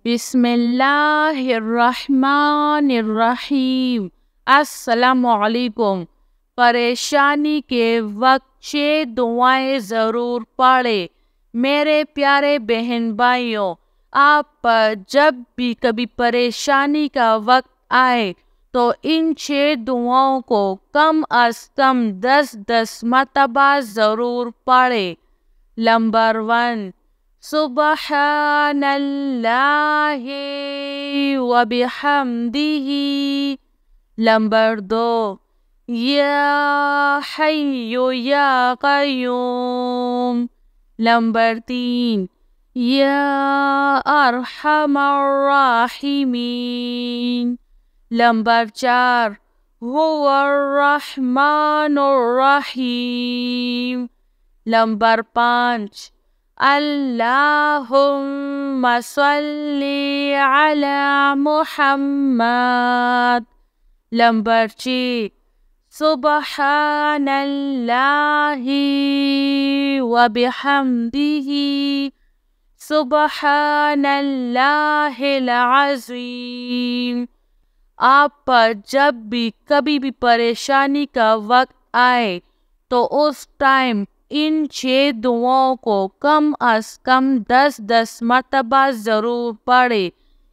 بسم اللہ الرحمن الرحیم۔ السلام علیکم۔ پریشانی کے وقت 6 دعائیں ضرور پڑھیں۔ میرے پیارے بہن بھائیوں، آپ پر جب بھی کبھی پریشانی کا وقت آئے تو ان 6 دعاؤں کو کم از کم 10 مرتبہ ضرور پڑھیں۔ نمبر 1، سبحان اللہ وبحمدہ۔ نمبر 2، یا حی یا قیوم۔ نمبر 3، یا ارحم الراحمین۔ نمبر 4، هو الرحمن الرحیم۔ نمبر 5، اللہم صلی علی محمد۔ نمبر 6، سبحان اللہ وبحمدہ، سبحان اللہ العظیم۔ آپ پر جب بھی کبھی بھی پریشانی کا وقت آئے تو اس ٹائم ان 6 دعاؤں کو کم از کم 10 مرتبہ ضرور پڑھیں۔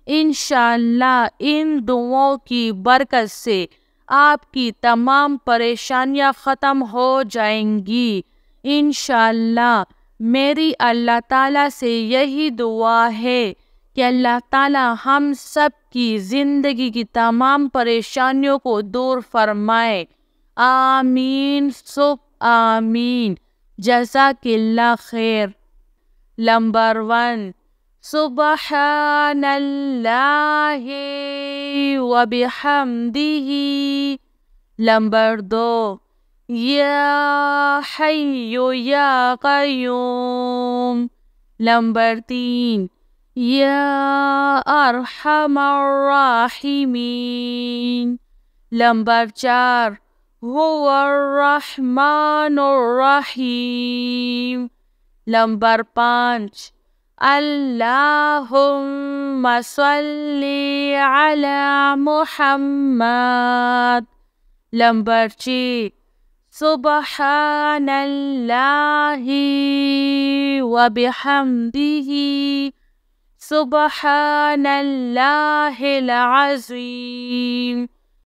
انشاءاللہ ان دعاؤں کی برکت سے آپ کی تمام پریشانیاں ختم ہو جائیں گی۔ انشاءاللہ میری اللہ تعالیٰ سے یہی دعا ہے کہ اللہ تعالیٰ ہم سب کی زندگی کی تمام پریشانیوں کو دور فرمائے۔ آمین سب آمین۔ جزاک اللہ خیر۔ نمبر 1، سبحان اللہ وبحمدہ۔ نمبر 2، یا حی یا قیوم۔ نمبر 3، یا ارحم الراحمین۔ نمبر 4، هو الرحمن الرحیم۔ نمبر 5، اللہم صلی علی محمد۔ نمبر 6، سبحان اللہ وبحمدہ، سبحان اللہ العظیم۔